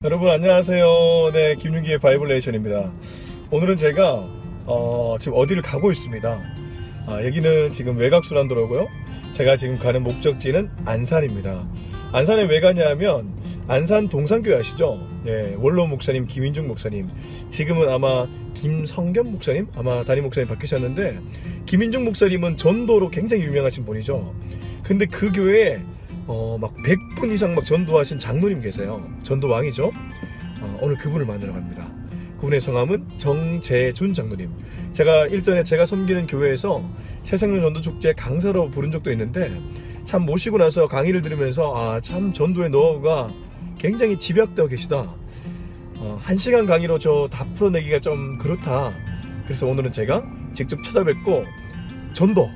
여러분 안녕하세요. 네, 김윤기의 바이블 레이션입니다. 오늘은 제가 지금 어디를 가고 있습니다. 여기는 지금 외곽순환도로고요. 제가 지금 가는 목적지는 안산입니다. 안산에 왜 가냐면 안산 동산교회 아시죠? 네, 원로 목사님 김인중 목사님, 지금은 아마 김성겸 목사님, 아마 담임 목사님 바뀌셨는데, 김인중 목사님은 전도로 굉장히 유명하신 분이죠. 근데 그 교회에 막 100분 이상 막 전도하신 장로님 계세요. 전도 왕이죠. 오늘 그분을 만나러 갑니다. 그분의 성함은 정재준 장로님. 제가 일전에 제가 섬기는 교회에서 새생명 전도축제 강사로 부른 적도 있는데, 참 모시고 나서 강의를 들으면서 참 전도의 노하우가 굉장히 집약되어 계시다. 1시간 강의로 저 다 풀어내기가 좀 그렇다. 그래서 오늘은 제가 직접 찾아뵙고 전도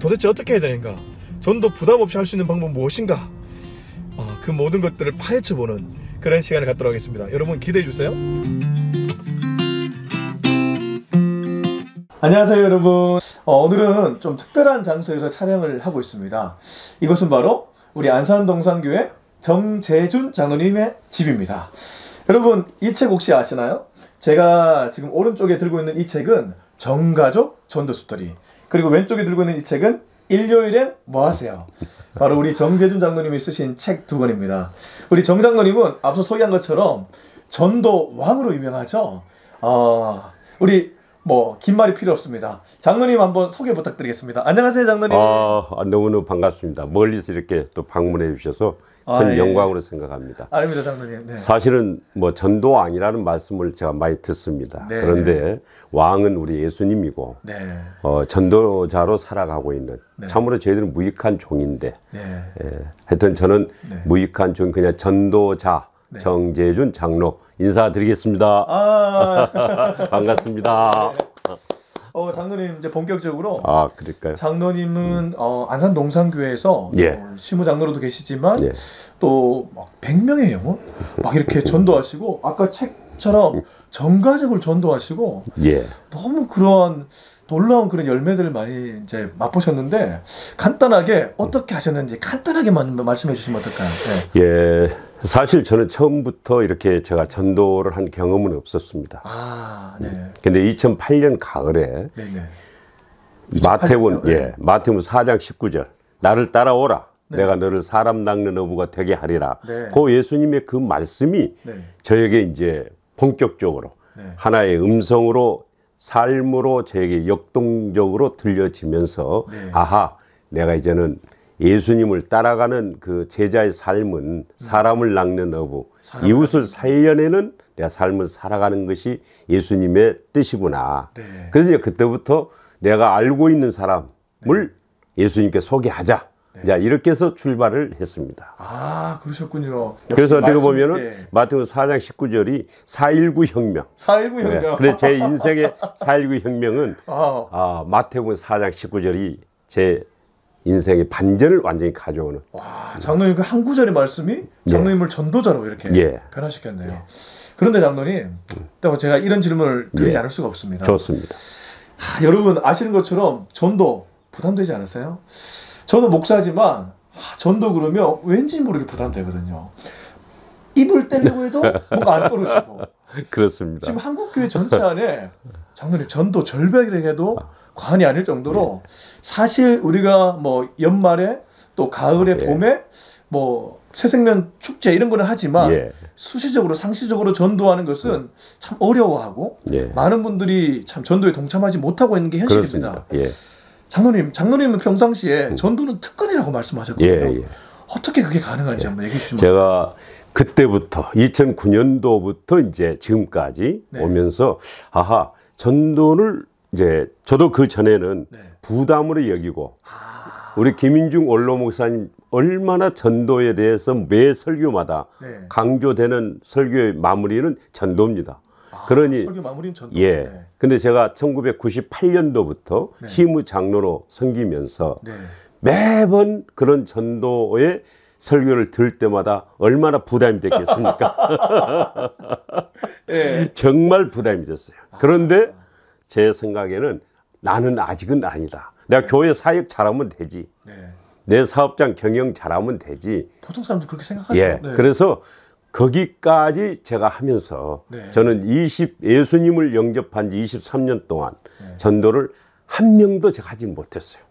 도대체 어떻게 해야 되는가, 전도 부담 없이 할 수 있는 방법 무엇인가, 그 모든 것들을 파헤쳐보는 그런 시간을 갖도록 하겠습니다. 여러분 기대해 주세요. 안녕하세요 여러분. 오늘은 좀 특별한 장소에서 촬영을 하고 있습니다. 이곳은 바로 우리 안산동산교회 정재준 장로님의 집입니다. 여러분 이 책 혹시 아시나요? 제가 지금 오른쪽에 들고 있는 이 책은 정가족 전도 스토리, 그리고 왼쪽에 들고 있는 이 책은 일요일엔 뭐 하세요? 바로 우리 정재준 장로님이 쓰신 책 두 권입니다. 우리 정 장로님은 앞서 소개한 것처럼 전도 왕으로 유명하죠. 우리 긴 말이 필요 없습니다. 장로님 한번 소개 부탁드리겠습니다. 안녕하세요 장로님. 너무너무 반갑습니다. 멀리서 이렇게 또 방문해 주셔서 큰 영광으로 생각합니다. 아닙니다 장로님. 네. 사실은 전도왕이라는 말씀을 제가 많이 듣습니다. 네. 그런데 왕은 우리 예수님이고, 네. 전도자로 살아가고 있는, 네. 참으로 저희들은 무익한 종인데, 네. 하여튼 저는, 네. 무익한 종, 그냥 전도자, 네. 정재준 장로 인사드리겠습니다. 반갑습니다. 네. 장로님 이제 본격적으로. 그럴까요? 장로님은 안산 동산교회에서 시무 장로로도 계시지만 또 막 100명의 영혼 막 이렇게 전도하시고, 아까 책처럼 전가족을 전도하시고, 너무 그런 놀라운 그런 열매들을 많이 이제 맛보셨는데, 간단하게 어떻게 하셨는지 간단하게만 말씀해 주시면 어떨까요? 네. 사실 저는 처음부터 이렇게 제가 전도를 한 경험은 없었습니다. 네. 근데 2008년 가을에 마태복음 4장 19절, 나를 따라오라. 네. 내가 너를 사람 낚는 어부가 되게 하리라. 네. 그 예수님의 그 말씀이 저에게 이제 본격적으로 하나의 음성으로, 삶으로 저에게 역동적으로 들려지면서 내가 이제는 예수님을 따라가는 그 제자의 삶은 사람을 낚는 어부, 이웃을 살려내는 내가 삶을 살아가는 것이 예수님의 뜻이구나. 그래서 그때부터 내가 알고 있는 사람을 예수님께 소개하자. 이렇게 해서 출발을 했습니다. 그러셨군요. 그래서 어떻게 보면은 마태복음 4장 19절이 4.19 혁명. 4.19 혁명. 그래서 제 인생의 4.19 혁명은 마태복음 4장 19절이 제 인생의 반전을 완전히 가져오는. 장로님 그 한 구절의 말씀이 장로님을 전도자로 이렇게 변화시켰네요. 그런데 장로님, 또 제가 이런 질문을 드리지 않을 수가 없습니다. 좋습니다. 여러분 아시는 것처럼 전도 부담되지 않으세요? 저도 목사지만 전도 그러면 왠지 모르게 부담되거든요. 입을 떼려고 해도 뭐가 안 떨어지고. 그렇습니다. 지금 한국교회 전체 안에 장로님 전도 절벽이라고 해도 과언이 아닐 정도로, 사실 우리가 연말에 또 가을에 봄에 새생명 축제 이런 거는 하지만 수시적으로 상시적으로 전도하는 것은 참 어려워하고 많은 분들이 참 전도에 동참하지 못하고 있는 게 현실입니다. 장로님은 평상시에 전도는 특권이라고 말씀하셨거든요. 어떻게 그게 가능한지 한번 얘기해 주시면. 제가 그때부터 2009년도부터 이제 지금까지 오면서 전도를 이제 저도 그 전에는 부담으로 여기고, 우리 김인중 원로 목사님 얼마나 전도에 대해서 매 설교마다 강조되는 설교의 마무리는 전도입니다. 그러니 설교 마무리는 전도. 근데 제가 1998년도부터 시무 장로로 섬기면서 매번 그런 전도의 설교를 들을 때마다 얼마나 부담이 됐겠습니까? 정말 부담이 됐어요. 그런데 제 생각에는 나는 아직은 아니다. 내가 교회 사역 잘하면 되지. 내 사업장 경영 잘하면 되지. 보통 사람들 그렇게 생각하죠. 그래서 거기까지 제가 하면서 네. 저는 예수님을 영접한 지 23년 동안 전도를 한 명도 제가 하지 못했어요.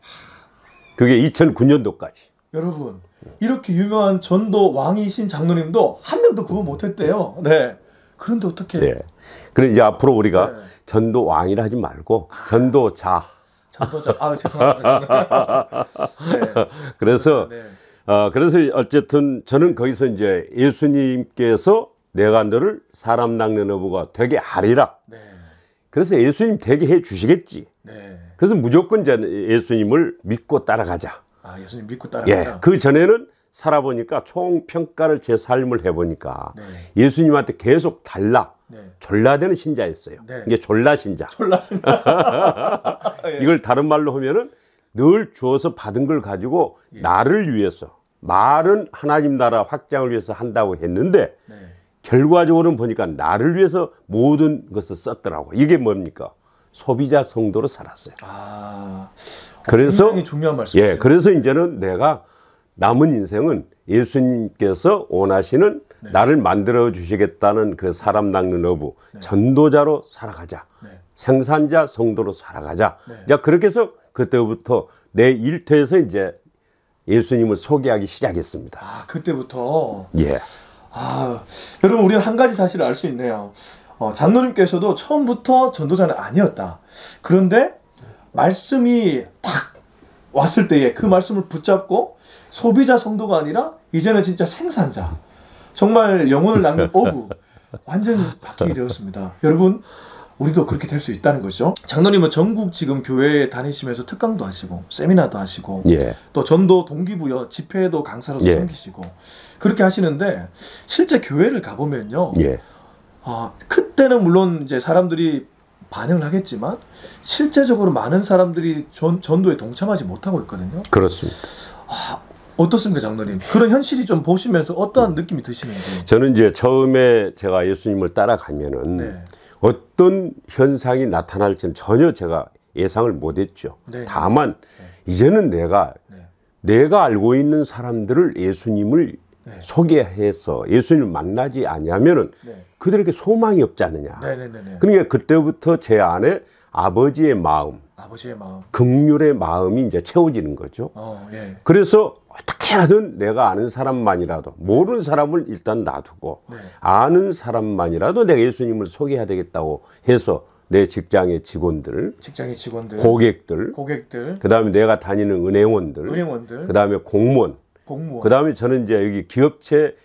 그게 2009년도까지. 여러분, 이렇게 유명한 전도 왕이신 장로님도 한 명도 그거 못했대요. 네. 그런데 어떻게? 네. 그래 이제 앞으로 우리가 네. 전도 왕이라 하지 말고 전도자. 전도자. 아, 죄송합니다. 네. 그래서 네. 그래서 어쨌든 저는 거기서 이제 예수님께서 내가 너를 사람 낚는 어부가 되게 하리라. 네. 그래서 예수님 되게 해 주시겠지. 네. 그래서 무조건 이제 예수님을 믿고 따라가자. 아, 예수님 믿고 따라가자. 예. 그 전에는 살아보니까 총평가를 제 삶을 해보니까 네. 예수님한테 계속 달라. 네. 졸라대는 신자였어요. 네. 이게 졸라신자. 졸라신다. 예. 이걸 다른 말로 하면은 늘 주어서 받은 걸 가지고 예. 나를 위해서 말은 하나님 나라 확장을 위해서 한다고 했는데 네. 결과적으로는 보니까 나를 위해서 모든 것을 썼더라고. 이게 뭡니까? 소비자 성도로 살았어요. 아, 그래서 굉장히 중요한 말씀이세요. 예, 그래서 이제는 내가 남은 인생은 예수님께서 원하시는 네. 나를 만들어 주시겠다는 그 사람 낚는 어부 네. 전도자로 살아가자. 네. 생산자 성도로 살아가자. 네. 자, 그렇게 해서 그때부터 내 일터에서 이제 예수님을 소개하기 시작했습니다. 아, 그때부터. 예. 아, 여러분, 우리는 한 가지 사실을 알 수 있네요. 장로님께서도 처음부터 전도자는 아니었다. 그런데 말씀이 탁 왔을 때에 그 말씀을 붙잡고 소비자 성도가 아니라 이제는 진짜 생산자, 정말 영혼을 낚는 어부, 완전히 바뀌게 되었습니다. 여러분, 우리도 그렇게 될 수 있다는 거죠. 장로님은 전국 지금 교회에 다니시면서 특강도 하시고 세미나도 하시고 예. 또 전도 동기부여 집회도 강사로도 예. 섬기시고 그렇게 하시는데 실제 교회를 가보면요. 예. 그때는 물론 이제 사람들이 반응을 하겠지만 실제적으로 많은 사람들이 전도에 동참하지 못하고 있거든요. 그렇습니다. 어떻습니까, 장로님? 그런 현실이 좀 보시면서 어떠한 느낌이 드시는지. 저는 이제 처음에 제가 예수님을 따라가면은 네. 어떤 현상이 나타날지는 전혀 제가 예상을 못했죠. 네. 다만 이제는 내가 알고 있는 사람들을 예수님을 네. 소개해서 예수님을 만나지 않냐면은 네. 그들에게 소망이 없지 않느냐. 네네네. 그러니까 그때부터 제 안에 아버지의 마음, 아버지의 마음. 긍휼의 마음이 이제 채워지는 거죠. 예. 그래서 어떻게 하든 내가 아는 사람만이라도 모르는 사람을 일단 놔두고 네. 아는 사람만이라도 내가 예수님을 소개해야 되겠다고 해서 내 직장의 직원들, 직장의 직원들, 고객들, 그다음에 내가 다니는 은행원들, 그다음에 공무원, 그다음에 저는 이제 여기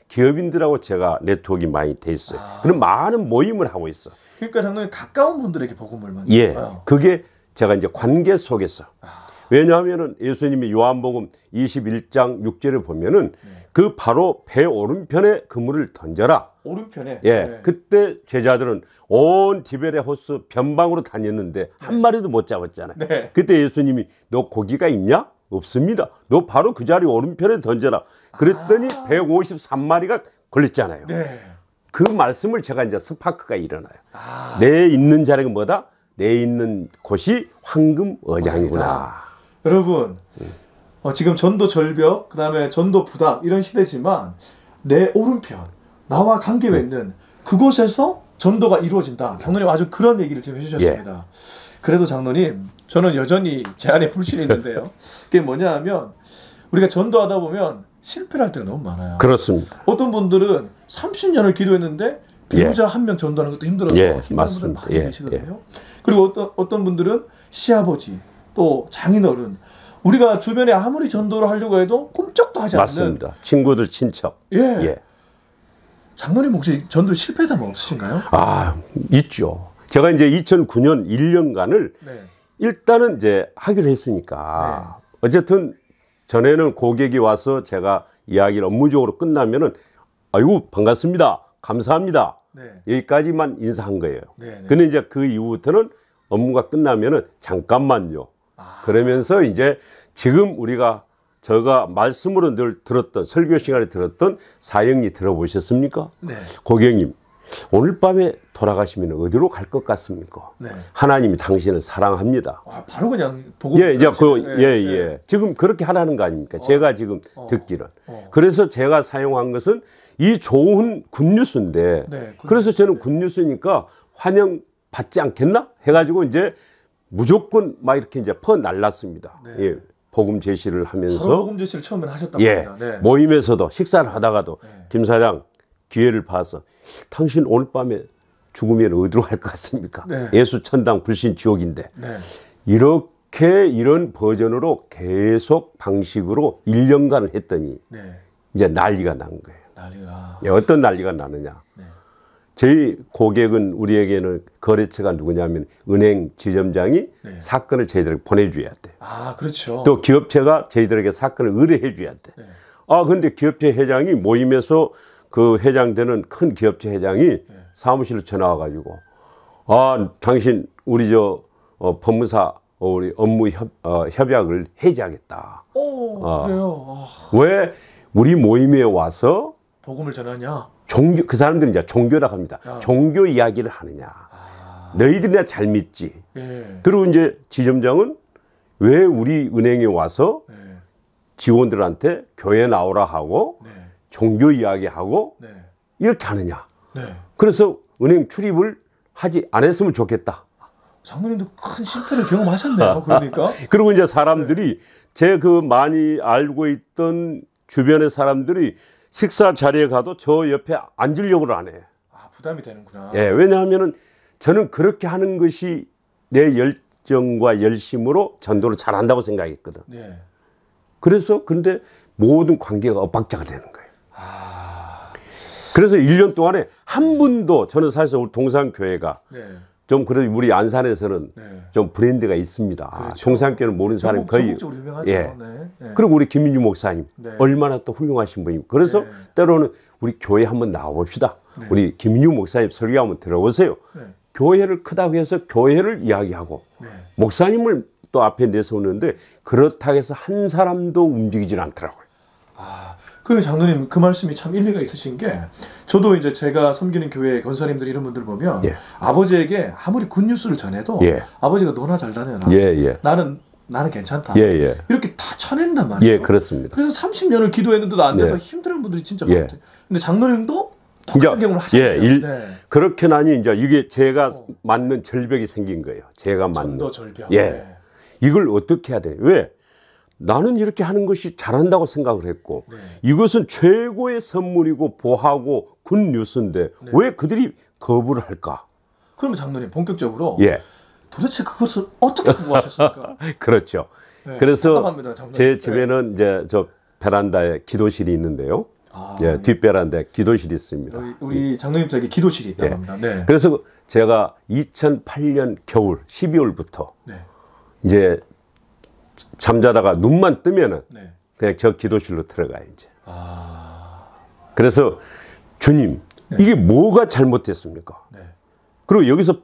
기업인들하고 제가 네트워크가 많이 돼 있어요. 그런 많은 모임을 하고 있어. 그러니까 장로님 가까운 분들에게 복음을 만들어요. 예, 그게 제가 이제 관계 속에서. 왜냐하면은 예수님이 요한복음 21장 6절에 보면은 그 바로 배 오른편에 그물을 던져라. 오른편에. 예, 네. 그때 제자들은 온 디베레 호수 변방으로 다녔는데 한 마리도 못 잡았잖아요. 네. 그때 예수님이 너 고기가 있냐? 없습니다. 너 바로 그 자리 오른편에 던져라. 그랬더니 153마리가 걸렸잖아요. 네. 그 말씀을 제가 이제 스파크가 일어나요. 내 있는 자리가 뭐다? 내 있는 곳이 황금 어장이구나. 여러분, 지금 전도 절벽, 그 다음에 전도 부담 이런 시대지만 내 오른편, 나와 관계 맺는 그곳에서 전도가 이루어진다. 장로님 아주 그런 얘기를 지금 해주셨습니다. 예. 그래도 장로님, 저는 여전히 제 안에 불신이 있는데요. 그게 뭐냐 하면 우리가 전도하다 보면 실패를 할 때가 너무 많아요. 그렇습니다. 어떤 분들은 30년을 기도했는데 배우자 한 명 전도하는 것도 힘들어서 힘든 분들 많이 계시거든요. 그리고 어떤 분들은 시아버지, 또 장인어른, 우리가 주변에 아무리 전도를 하려고 해도 꿈쩍도 하지 맞습니다. 않는 친구들, 친척. 예. 장로님 혹시 전도 실패담 없으신가요? 있죠. 제가 이제 2009년 1년간을 일단은 이제 하기로 했으니까 어쨌든 전에는 고객이 와서 제가 이야기를 업무적으로 끝나면은 아이고 반갑습니다. 감사합니다. 여기까지만 인사한 거예요. 근데 이제 그 이후부터는 업무가 끝나면은 잠깐만요. 그러면서 이제 지금 제가 말씀으로 늘 들었던 설교 시간에 들었던 사형리 들어보셨습니까? 고객님, 오늘 밤에 돌아가시면 어디로 갈 것 같습니까? 네. 하나님이 당신을 사랑합니다. 바로 그냥 보고. 예, 이제 지금 그렇게 하라는 거 아닙니까? 제가 지금 듣기는. 그래서 제가 사용한 것은 이 좋은 굿뉴스인데, 네, 그래서 저는 굿뉴스니까 환영 받지 않겠나? 해가지고 이제 무조건 막 이렇게 이제 날랐습니다. 네. 예. 복음 제시를 하면서. 복음 제시를 처음에 하셨다고 합니다. 네. 모임에서도 식사를 하다가도 김 사장 기회를 봐서 당신 오늘 밤에 죽으면 어디로 갈 것 같습니까? 네. 예수 천당 불신 지옥인데. 네. 이렇게 이런 버전으로 계속 방식으로 1년간을 했더니 이제 난리가 난 거예요. 난리가. 어떤 난리가 나느냐. 네. 저희 고객은 우리에게는 거래처가 누구냐면 은행 지점장이 사건을 저희들에게 보내줘야 돼. 그렇죠. 또 기업체가 저희들에게 사건을 의뢰해 줘야 돼. 근데 기업체 회장이 모임에서 그 회장되는 큰 기업체 회장이 사무실로 전화 와가지고 당신 우리 법무사 우리 업무 협약을 해지하겠다. 그래요. 왜 우리 모임에 와서 복음을 전하냐? 그 사람들은 이제 종교라고 합니다. 종교 이야기를 하느냐. 너희들이나 잘 믿지. 그리고 이제 지점장은 왜 우리 은행에 와서 직원들한테 교회 나오라 하고 종교 이야기하고 이렇게 하느냐. 그래서 은행 출입을 하지 안 했으면 좋겠다. 장모님도 큰 실패를 경험하셨네요. 그러니까. 그리고 이제 사람들이 제 그 많이 알고 있던 주변의 사람들이 식사 자리에 가도 저 옆에 앉으려고 안 해. 부담이 되는구나. 예, 왜냐하면은 저는 그렇게 하는 것이 내 열정과 열심으로 전도를 잘한다고 생각했거든. 네. 그래서 근데 모든 관계가 엇박자가 되는 거예요. 그래서 1년 동안에 한 분도 저는 사실 우리 동산교회가 좀 그래도 우리 안산에서는 좀 브랜드가 있습니다. 그렇죠. 동산교회를 모르는 사람이 거의. 유명하죠. 예. 그리고 우리 김민주 목사님 얼마나 또 훌륭하신 분이고 그래서 때로는 우리 교회 한번 나와봅시다. 우리 김민주 목사님 설교 한번 들어보세요. 교회를 크다고 해서 교회를 이야기하고 목사님을 또 앞에 내세우는데 그렇다고 해서 한 사람도 움직이질 않더라고요. 그 장로님 그 말씀이 참 일리가 있으신 게 저도 이제 제가 섬기는 교회 권사님들 이런 분들 보면 아버지에게 아무리 굿뉴스를 전해도 아버지가 너나 잘 다녀라. 나는 괜찮다. 이렇게 다 쳐낸단 말이에요. 예, 그렇습니다. 그래서 30년을 기도했는데도 안 돼서 힘든 분들이 진짜 많대요. 근데 장로님도 똑같은 경우를 하셨네요. 그렇게 나니 이제 이게 제가 맞는 절벽이 생긴 거예요. 제가 맞는. 전도 절벽. 이걸 어떻게 해야 돼? 왜? 나는 이렇게 하는 것이 잘한다고 생각을 했고 이것은 최고의 선물이고 보하고 굿뉴스인데 왜 그들이 거부를 할까? 그러면 장로님 본격적으로 도대체 그것을 어떻게 구하셨습니까? 그렇죠. 그래서 제 집에는 이제 저 베란다에 기도실이 있는데요. 뒷베란다에 기도실이 있습니다. 우리 장로님 댁에 기도실이 있다고 합니다. 그래서 제가 2008년 겨울 12월부터 이제 잠자다가 눈만 뜨면은 그냥 저 기도실로 들어가요 이제. 그래서 주님 이게 뭐가 잘못됐습니까? 그리고 여기서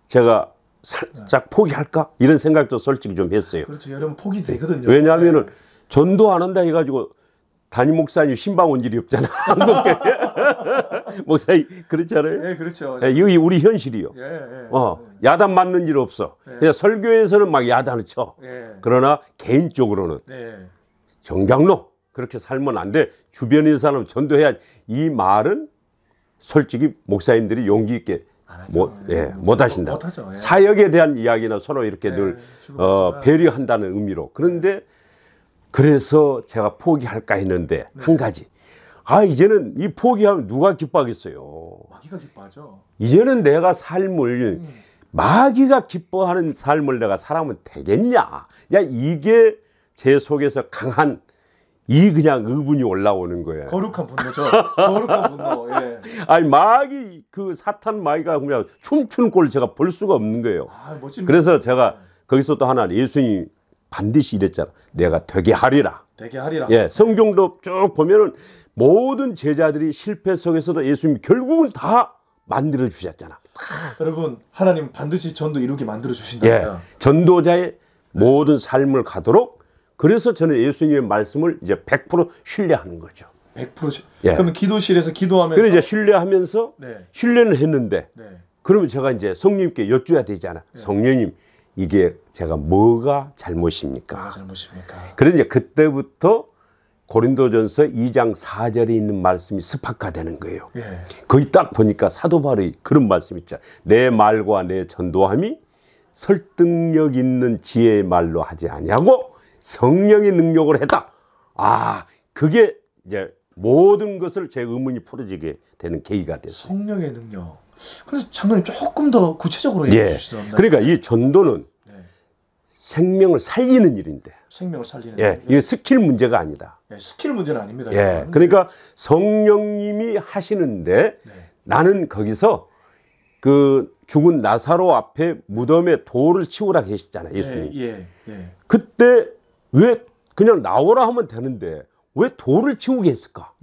제가 살짝 포기할까 이런 생각도 솔직히 좀 했어요. 그렇죠. 여러분 포기 되거든요. 왜냐하면은 전도 안 한다 해가지고 담임 목사님 신방 온 일이 없잖아. 목사님 그렇잖아요. 그렇죠. 여기 우리 현실이요. 야단 맞는 일 없어. 그냥 설교에서는 막 야단을 쳐. 그러나 개인적으로는 정장로 그렇게 살면 안 돼. 주변인 사람 전도해야 이 말은 솔직히 목사님들이 용기 있게 못 하신다. 사역에 대한 이야기나 서로 이렇게 늘 배려한다는 의미로. 그런데 그래서 제가 포기할까 했는데 한 가지. 이제는 이 포기하면 누가 기뻐하겠어요. 마귀가 기뻐하죠. 이제는 내가 삶을 마귀가 기뻐하는 삶을 내가 살아면 되겠냐. 이게 제 속에서 강한 그냥 의분이 올라오는 거예요. 거룩한 분노죠. 거룩한 분노. 마귀 사탄 마귀가 그냥 춤추는 꼴을 제가 볼 수가 없는 거예요. 그래서 제가 거기서 또 하나 예수님이 반드시 이랬잖아. 내가 되게 하리라. 되게 하리라. 성경도 쭉 보면은 모든 제자들이 실패 속에서도 예수님이 결국은 다 만들어 주셨잖아. 여러분 하나님 반드시 전도 이루게 만들어 주신다. 전도자의 모든 삶을 가도록. 그래서 저는 예수님의 말씀을 이제 100% 신뢰하는 거죠. 100%. 예. 그러면 기도실에서 기도하면서. 그래 이제 신뢰하면서 네. 신뢰는 했는데 네. 그러면 제가 이제 성령님께 여쭈어야 되잖아. 네. 성령님 이게 제가 뭐가 잘못입니까? 뭐가 잘못입니까? 그래서 이제 그때부터 고린도전서 2장 4절에 있는 말씀이 스파카되는 거예요. 예. 거기 딱 보니까 사도 바울이 그런 말씀 있죠. 내 말과 내 전도함이 설득력 있는 지혜의 말로 하지 아니하고 성령의 능력으로 했다. 아, 그게 이제 모든 것을 제 의문이 풀어지게 되는 계기가 됐어요. 성령의 능력. 그래서 장로님 조금 더 구체적으로 얘기해 주시죠. 그러니까 이 전도는 생명을 살리는 일인데. 생명을 살리는 일. 이게 스킬 문제가 아니다. 스킬 문제는 아닙니다. 그러니까 성령님이 하시는데 나는 거기서 그 죽은 나사로 앞에 무덤에 돌을 치우라 계셨잖아요. 예수님. 그때 왜 그냥 나오라 하면 되는데 왜 돌을 치우게 했을까?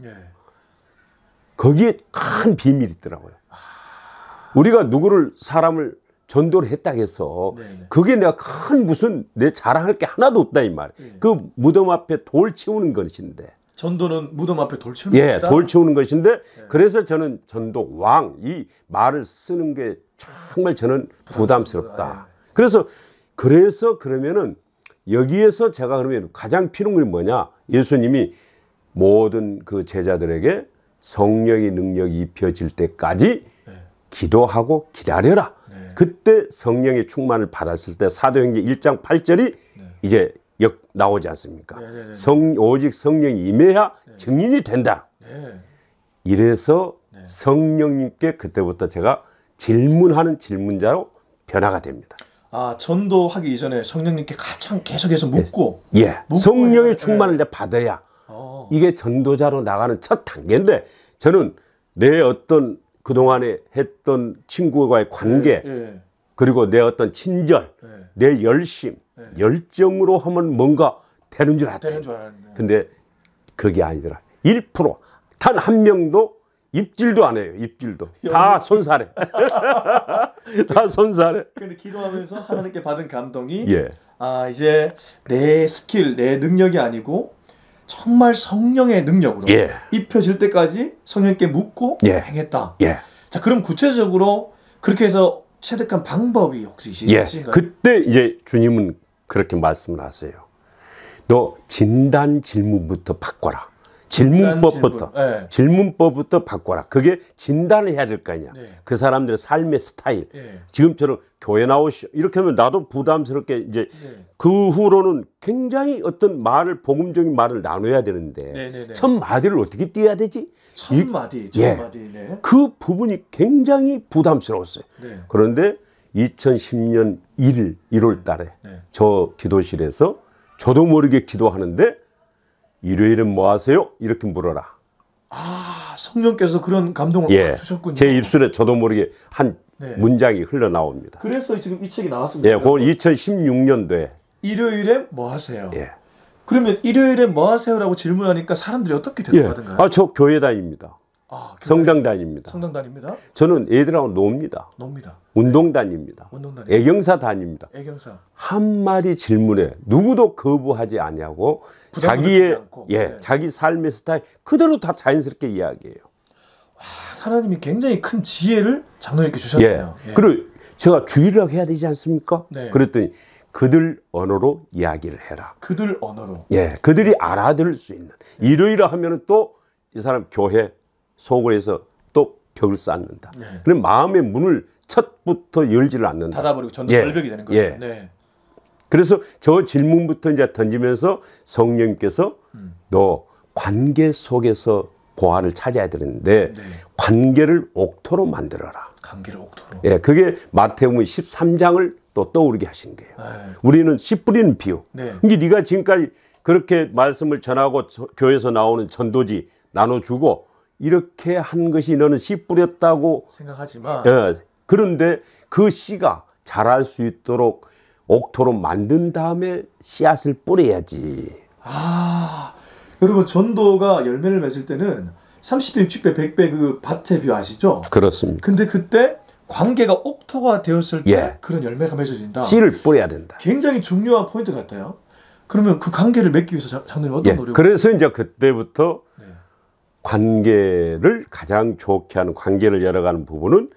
거기에 큰 비밀이 있더라고요. 우리가 누구를 사람을 전도를 했다고 해서 그게 내가 큰 무슨 내 자랑할 게 하나도 없다 이 말. 그 무덤 앞에 돌 치우는 것인데. 전도는 무덤 앞에 돌 치우는 것이다. 돌 치우는 것인데 그래서 저는 전도 왕 이 말을 쓰는 게 정말 저는 부담스럽다. 그래서 그러면은 여기에서 제가 그러면 가장 필요한 건 뭐냐? 예수님이 모든 그 제자들에게 성령의 능력이 입혀질 때까지 기도하고 기다려라. 그때 성령의 충만을 받았을 때 사도행전 1장 8절이 이제 나오지 않습니까? 오직 성령이 임해야 증인이 된다. 이래서 성령님께 그때부터 제가 질문하는 질문자로 변화가 됩니다. 아, 전도하기 이전에 성령님께 가장 계속해서 묻고. 성령의 충만을 받아야 이게 전도자로 나가는 첫 단계인데 저는 내 어떤 그동안에 했던 친구와의 관계 그리고 내 어떤 친절 내 열심 열정으로 하면 뭔가 되는 줄 알았다. 근데 그게 아니더라. 1% 단 한 명도 입질도 안 해요. 입질도 다 손살해. 다 손살해. 근데 기도하면서 하나님께 받은 감동이 아, 이제 내 스킬 내 능력이 아니고 정말 성령의 능력으로 입혀질 때까지 성령께 묻고 행했다. 자, 그럼 구체적으로 그렇게 해서 체득한 방법이 혹시 있으신가요? 그때 이제 주님은 그렇게 말씀을 하세요. 너 진단 질문부터 바꿔라. 질문법부터 바꿔라. 그게 진단을 해야 될 거 아니야. 그 사람들의 삶의 스타일. 지금처럼 교회 나오시오. 이렇게 하면 나도 부담스럽게 이제 그 후로는 굉장히 어떤 말을, 복음적인 말을 나눠야 되는데 첫 마디를 어떻게 띄어야 되지? 첫 마디. 그 부분이 굉장히 부담스러웠어요. 그런데 2010년 1월 달에 저 기도실에서 저도 모르게 기도하는데 일요일은 뭐 하세요? 이렇게 물어라. 아, 성령께서 그런 감동을 주셨군요. 제 입술에 저도 모르게 한 문장이 흘러나옵니다. 그래서 지금 이 책이 나왔습니다. 그건 2016년도에. 일요일에 뭐 하세요? 그러면 일요일에 뭐 하세요라고 질문하니까 사람들이 어떻게 대답하던가요? 아, 저 교회 다닙니다. 성당 다닙니다. 성당 다닙니다. 저는 애들하고 놉니다. 운동 다닙니다. 애경사 다닙니다. 한마디 질문에 누구도 거부하지 아니하고 자기의 자기 삶의 스타일 그대로 다 자연스럽게 이야기해요. 와, 하나님이 굉장히 큰 지혜를 장로님께 주셨네요. 그리고 제가 주일이라고 해야 되지 않습니까? 그랬더니 그들 언어로 이야기를 해라. 그들 언어로. 그들이 알아들을 수 있는. 일요일에 하면은 또 이 사람 교회 속을 해서 또 벽을 쌓는다. 그럼 마음의 문을 첫부터 열지를 않는다. 닫아버리고 전도 절벽이 되는 거예요. 그래서 저 질문부터 이제 던지면서 성령님께서 너 관계 속에서 보화를 찾아야 되는데 관계를 옥토로 만들어라. 관계를 옥토로. 그게 마태복음 13장을 또 떠오르게 하신 거예요. 우리는 씨 뿌리는 비유. 근데 네가 지금까지 그렇게 말씀을 전하고 교회에서 나오는 전도지 나눠주고 이렇게 한 것이 너는 씨 뿌렸다고 생각하지만 그런데 그 씨가 자랄 수 있도록 옥토로 만든 다음에 씨앗을 뿌려야지. 아, 여러분 전도가 열매를 맺을 때는 30배, 60배, 100배 그 밭의 비유 아시죠? 그렇습니다. 근데 그때 관계가 옥토가 되었을 때 그런 열매가 맺어진다. 씨를 뿌려야 된다. 굉장히 중요한 포인트 같아요. 그러면 그 관계를 맺기 위해서 장로님 어떤 노력을? 그래서 이제 그때부터 관계를 가장 좋게 하는, 관계를 열어가는 부분은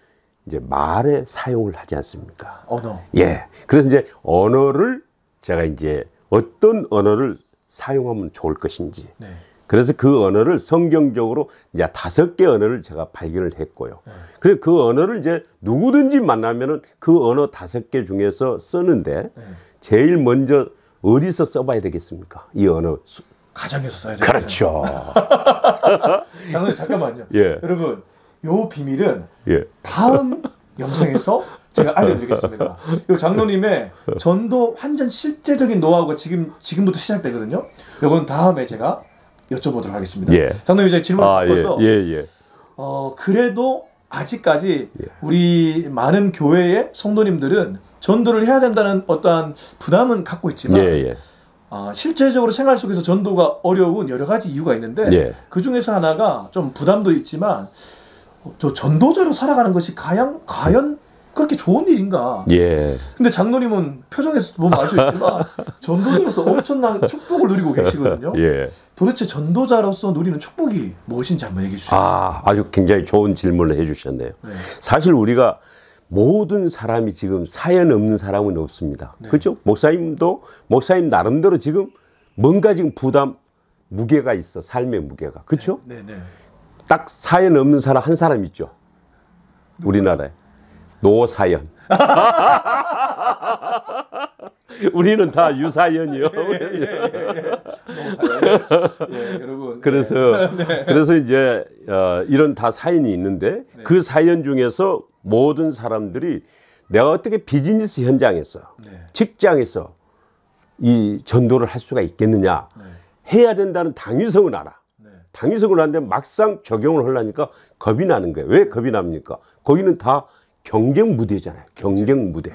이제 말에 사용을 하지 않습니까? 언어. 예. 그래서 이제 언어를 제가 이제 어떤 언어를 사용하면 좋을 것인지. 네. 그래서 그 언어를 성경적으로 이제 5개 언어를 제가 발견을 했고요. 네. 그래서 그 언어를 이제 누구든지 만나면은 그 언어 5개 중에서 쓰는데 네. 제일 먼저 어디서 써봐야 되겠습니까? 이 언어. 가정에서 써야 돼요. 그렇죠. 장로님 잠깐만요. 예. 여러분, 요 비밀은 예. 다음 영상에서 제가 알려드리겠습니다. 요 장로님의 전도 완전 실제적인 노하우가 지금부터 시작되거든요. 요건 다음에 제가 여쭤보도록 하겠습니다. 예. 장로님 이제 질문 바꿔서 예. 그래도 아직까지 우리 많은 교회의 성도님들은 전도를 해야 된다는 어떠한 부담은 갖고 있지만 실제적으로 생활 속에서 전도가 어려운 여러 가지 이유가 있는데 그 중에서 하나가 좀 부담도 있지만 저 전도자로 살아가는 것이 과연 그렇게 좋은 일인가? 예. 근데 장로님은 표정에서 보면 알 수 있지만 전도자로서 엄청난 축복을 누리고 계시거든요. 예. 도대체 전도자로서 누리는 축복이 무엇인지 한번 얘기해 주시죠. 아주 굉장히 좋은 질문을 해주셨네요. 네. 사실 우리가 모든 사람이 지금 사연 없는 사람은 없습니다. 네. 그렇죠? 목사님 나름대로 지금 뭔가 지금 부담, 무게가 있어. 삶의 무게가. 그렇죠? 네. 딱 사연 없는 사람 한 사람 있죠. 우리나라에. 노사연. 우리는 다 유사연이요. 여러분. 그래서 이제 이런 다 사연이 있는데 그 사연 중에서 모든 사람들이 내가 어떻게 비즈니스 현장에서 직장에서 이 전도를 할 수가 있겠느냐, 해야 된다는 당위성을 알아. 당위성을 아는데 막상 적용을 하려니까 겁이 나는 거예요. 왜 겁이 납니까? 거기는 다 경쟁 무대잖아요. 경쟁 무대.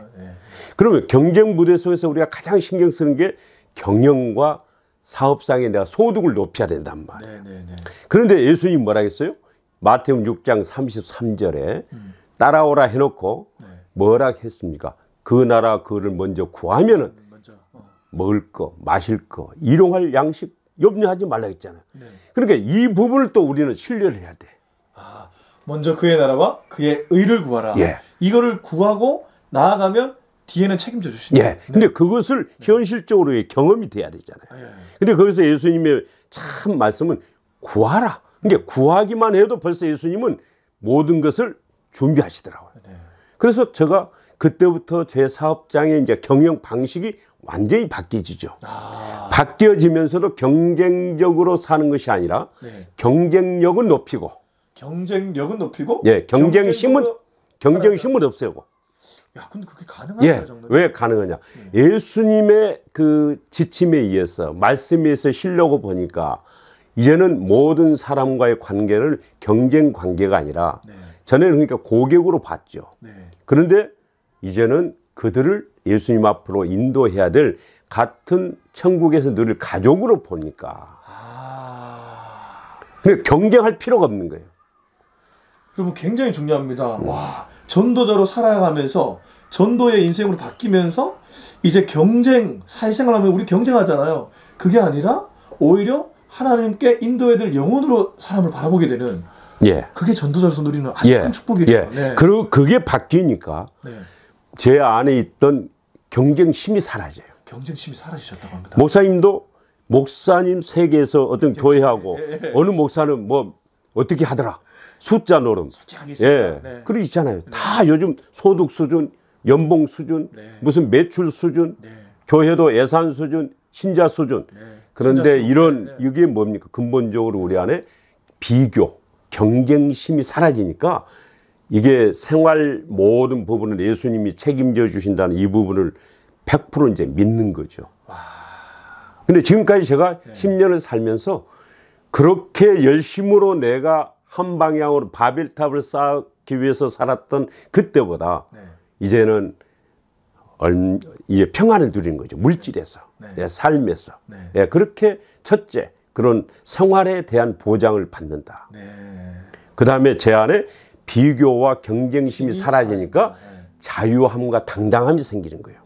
그러면 경쟁 무대 속에서 우리가 가장 신경 쓰는 게 경영과 사업상에 내가 소득을 높여야 된단 말이에요. 그런데 예수님 뭐라 했어요? 마태복음 6장 33절에 따라오라 해놓고 뭐라 했습니까? 그 나라 그를 먼저 구하면은 먹을 거, 마실 거, 일용할 양식 염려하지 말라 했잖아요. 그러니까 이 부분을 또 우리는 신뢰를 해야 돼. 먼저 그의 나라와 그의 의를 구하라. 이거를 구하고 나아가면 뒤에는 책임져 주신다. 근데 그것을 현실적으로 경험이 돼야 되잖아요. 근데 거기서 예수님의 참 말씀은 구하라. 그러니까 구하기만 해도 벌써 예수님은 모든 것을 준비하시더라고요. 그래서 제가 그때부터 제 사업장의 이제 경영 방식이 완전히 바뀌어지죠. 바뀌어지면서도 경쟁적으로 사는 것이 아니라 경쟁력은 높이고. 경쟁력은 높이고? 경쟁심은 없애고. 야, 근데 그게 가능한가요, 정말? 왜 가능하냐? 예수님의 그 지침에 의해서, 말씀에 의해서 실려고 보니까 이제는 모든 사람과의 관계를 경쟁 관계가 아니라 전에는 그러니까 고객으로 봤죠. 그런데 이제는 그들을 예수님 앞으로 인도해야 될 같은 천국에서 누릴 가족으로 보니까 그러니까 경쟁할 필요가 없는 거예요. 그러면 굉장히 중요합니다. 와, 전도자로 살아가면서 전도의 인생으로 바뀌면서 이제 사회생활하면 우리 경쟁하잖아요. 그게 아니라 오히려 하나님께 인도해야 될 영혼으로 사람을 바라보게 되는 그게 전도자로서 누리는 아주 큰 축복이에요. 그리고 그게 바뀌니까 제 안에 있던 경쟁심이 사라져요. 경쟁심이 사라지셨다고 합니다. 목사님도 목사님 세계에서 어떤 교회하고 어느 목사는 뭐 어떻게 하더라. 숫자 노름. 그런 있잖아요. 다 요즘 소득 수준, 연봉 수준, 무슨 매출 수준, 교회도 예산 수준, 신자 수준. 그런데 이게 뭡니까? 근본적으로 우리 안에 비교, 경쟁심이 사라지니까 이게 생활 모든 부분을 예수님이 책임져 주신다는 이 부분을 100% 이제 믿는 거죠. 근데 지금까지 제가 10년을 살면서 그렇게 열심으로 내가 한 방향으로 바벨탑을 쌓기 위해서 살았던 그때보다 이제는 이제 평안을 누리는 거죠. 물질에서, 내 삶에서. 그렇게 첫째, 그런 생활에 대한 보장을 받는다. 그 다음에 제 안에 비교와 경쟁심이 사라지니까 자유함과 당당함이 생기는 거예요.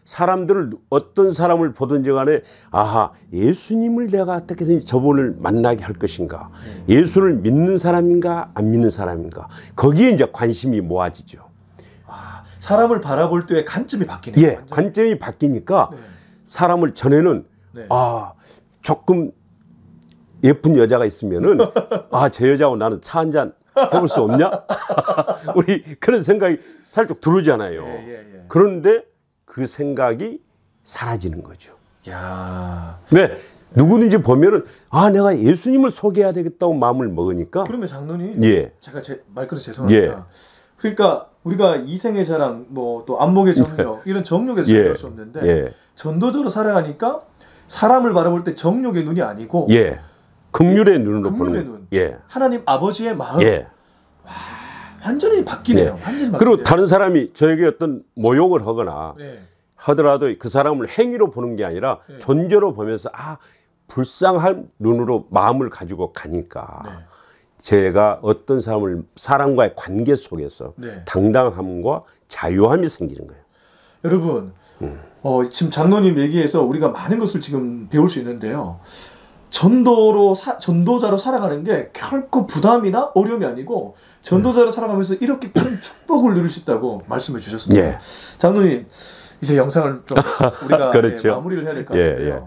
사람들을 어떤 사람을 보든지 간에 아하 예수님을 내가 어떻게 해서 저분을 만나게 할 것인가, 예수를 믿는 사람인가 안 믿는 사람인가, 거기에 이제 관심이 모아지죠. 아, 사람을 바라볼 때의 관점이 바뀌네요. 예, 완전히. 관점이 바뀌니까 네. 사람을 전에는 네. 아 조금 예쁜 여자가 있으면은 아 저 여자하고 나는 차 한잔 해볼 수 없냐? 우리 그런 생각이 살짝 들어오잖아요. 예. 그런데 그 생각이 사라지는 거죠. 야. 네, 누구든지 보면은 아 내가 예수님을 소개해야 되겠다고 마음을 먹으니까. 그러면 장로님, 예. 제가 제 말 끊어서 죄송합니다. 예. 그러니까 우리가 이생의 자랑, 뭐 또 안목의 정욕 이런 정욕에서 예. 살아갈 수 없는데 전도적으로 살아가니까 사람을 바라볼 때 정욕의 눈이 아니고 예. 긍휼의 눈으로 보는 눈. 예. 하나님 아버지의 마음. 예. 와, 완전히 바뀌네요. 예. 완전히 바뀌네요. 그리고 다른 사람이 저에게 어떤 모욕을 하거나 네. 하더라도 그 사람을 행위로 보는 게 아니라 네. 존재로 보면서 아 불쌍한 눈으로 마음을 가지고 가니까 네. 제가 어떤 사람과의 관계 속에서 네. 당당함과 자유함이 생기는 거예요. 여러분, 지금 장로님 얘기에서 우리가 많은 것을 지금 배울 수 있는데요. 전도자로 살아가는 게 결코 부담이나 어려움이 아니고 전도자로 살아가면서 이렇게 큰 축복을 누릴 수 있다고 말씀해 주셨습니다. 예. 장로님, 이제 영상을 좀 우리가 그렇죠. 마무리를 해야 될 것 같아요. 예.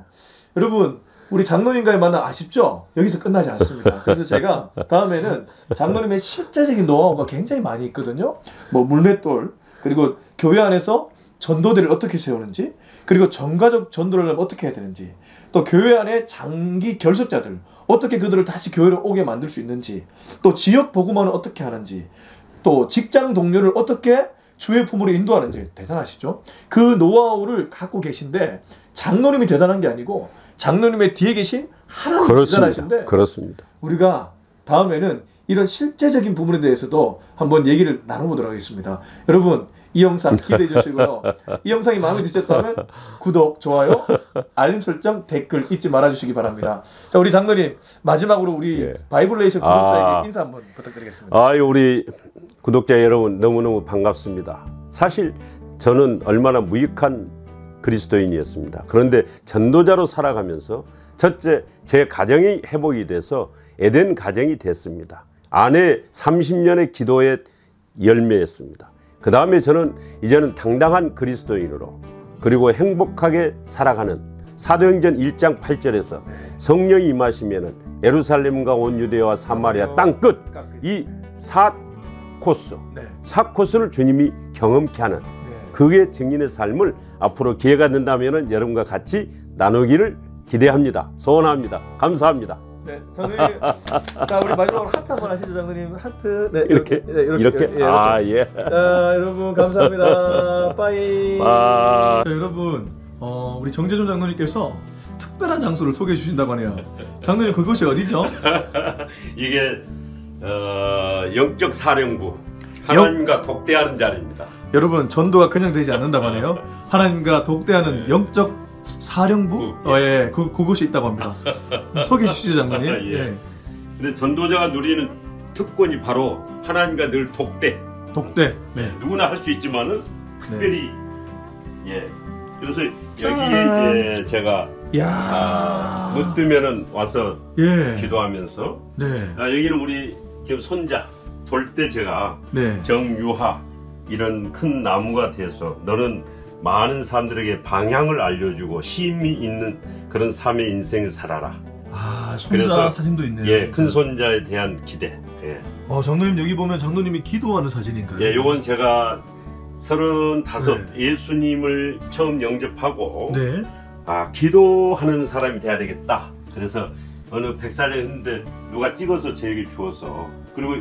여러분, 우리 장로님과의 만남 아쉽죠? 여기서 끝나지 않습니다. 그래서 제가 다음에는 장로님의 실제적인 노하우가 굉장히 많이 있거든요. 뭐 물맷돌, 그리고 교회 안에서 전도대를 어떻게 세우는지, 그리고 전가적 전도를 하려면 어떻게 해야 되는지, 또 교회 안에 장기 결석자들 어떻게 그들을 다시 교회로 오게 만들 수 있는지, 또 지역 복음화는 어떻게 하는지, 또 직장 동료를 어떻게 주의 품으로 인도하는지. 대단하시죠? 그 노하우를 갖고 계신데 장로님이 대단한 게 아니고 장로님의 뒤에 계신 하나님이 대단하신데 그렇습니다. 우리가 다음에는 이런 실제적인 부분에 대해서도 한번 얘기를 나눠보도록 하겠습니다. 여러분, 이 영상 기대해 주시고요. 이 영상이 마음에 드셨다면 구독, 좋아요, 알림 설정, 댓글 잊지 말아주시기 바랍니다. 자, 우리 장로님 마지막으로 우리 바이블레이션 구독자에게 인사 한번 부탁드리겠습니다. 아유, 우리 구독자 여러분 너무너무 반갑습니다. 사실 저는 얼마나 무익한 그리스도인이었습니다. 그런데 전도자로 살아가면서 첫째 제 가정이 회복이 돼서 에덴 가정이 됐습니다. 아내 30년의 기도의 열매였습니다. 그 다음에 저는 이제는 당당한 그리스도인으로 그리고 행복하게 살아가는 사도행전 1장 8절에서 성령이 임하시면은 예루살렘과 온 유대와 사마리아 땅끝 이 4코스를 주님이 경험케 하는 그게 증인의 삶을 앞으로 기회가 된다면은 여러분과 같이 나누기를 기대합니다. 소원합니다. 감사합니다. 네, 장로님. 자, 우리 마지막으로 하트 한번 하시죠, 장로님. 하트. 네, 이렇게. 예, 아, 예. 자, 여러분 감사합니다. 빠이. 자, 여러분, 우리 정재준 장로님께서 특별한 장소를 소개해 주신다고 하네요. 장로님, 그곳이 어디죠? 이게 영적 사령부, 하나님과 독대하는 자리입니다. 여러분, 전도가 그냥 되지 않는다고 하네요. 하나님과 독대하는 영적 사령부? 예, 그곳이 있다고 합니다. 소개해 주시죠, 장로님. 예. 근데 전도자가 누리는 특권이 바로 하나님과 늘 독대. 네. 누구나 할 수 있지만은 특별히 예. 그래서 여기에 이제 제가 못 뜨면은 와서 기도하면서 여기는 우리 지금 손자 돌대제가 정유하 이런 큰 나무가 돼서 너는 많은 사람들에게 방향을 알려주고 힘이 있는 그런 삶의 인생을 살아라. 아, 손자 사진도 있네요. 예, 큰 손자에 대한 기대. 예. 장로님 여기 보면 장로님이 기도하는 사진인가요? 예, 요건 제가 35 예수님을 처음 영접하고 기도하는 사람이 돼야 되겠다. 그래서 어느 백사장인데 누가 찍어서 저에게 주어서 그리고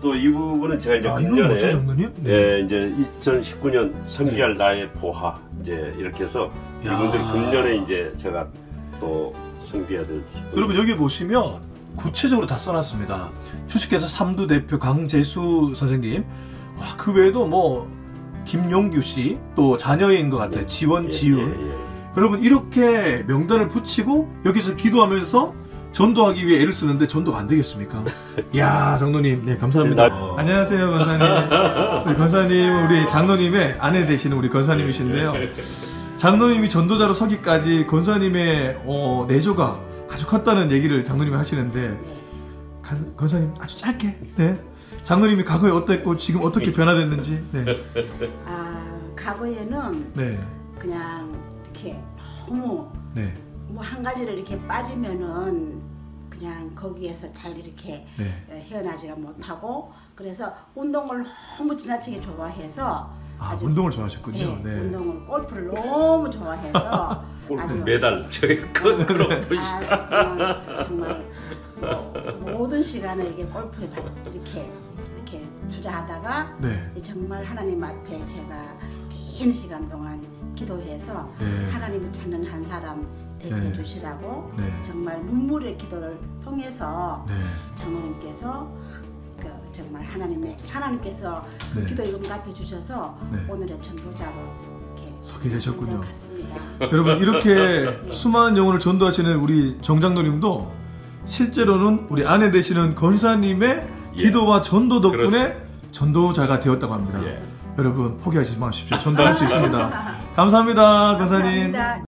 또 이 부분은 제가 이제 금년에 이제 2019년 성기할 나의 보하 이제 이렇게 해서 이분들 금년에 이제 제가 또 성비해야 될. 여러분 여기 보시면 구체적으로 다 써놨습니다. 주식회사 삼두 대표 강재수 선생님, 그 외에도 뭐 김용규 씨, 또 자녀인 것 같아요. 지원, 지율. 여러분 이렇게 명단을 붙이고 여기서 기도하면서 전도하기 위해 애를 쓰는데 전도가 안 되겠습니까? 이야, 장로님, 네, 감사합니다. 안녕하세요, 권사님. 우리 권사님, 우리 장로님의 아내 되시는 우리 권사님이신데요. 장로님이 전도자로 서기까지 권사님의 내조가 아주 컸다는 얘기를 장로님이 하시는데 권사님 아주 짧게 네. 장로님이 과거에 어땠고 지금 어떻게 변화됐는지. 네. 과거에는 네. 그냥 이렇게 너무 네. 뭐 한 가지를 이렇게 빠지면은 그냥 거기에서 잘 이렇게 헤어나지가 못하고 그래서 운동을 너무 지나치게 좋아해서 아주 운동을 좋아하셨군요. 네, 네. 운동을 골프를 너무 좋아해서 아주 매달 저희 그런 그냥 정말 모든 시간을 이렇게 골프에 이렇게 투자하다가 정말 하나님 앞에 제가 긴 시간 동안 기도해서 하나님을 찾는 한 사람 되게 해주시라고 정말 눈물의 기도를 통해서 장로님께서 정말 하나님께서 그 기도에 응답해 주셔서 오늘의 전도자로 이렇게 서게 되셨군요. 같습니다. 여러분 이렇게 수많은 영혼을 전도하시는 우리 정장로님도 실제로는 우리 아내 되시는 권사님의 기도와 전도 덕분에 전도자가 되었다고 합니다. 여러분 포기하지 마십시오. 전도할 수 있습니다. 감사합니다, 권사님. 감사합니다.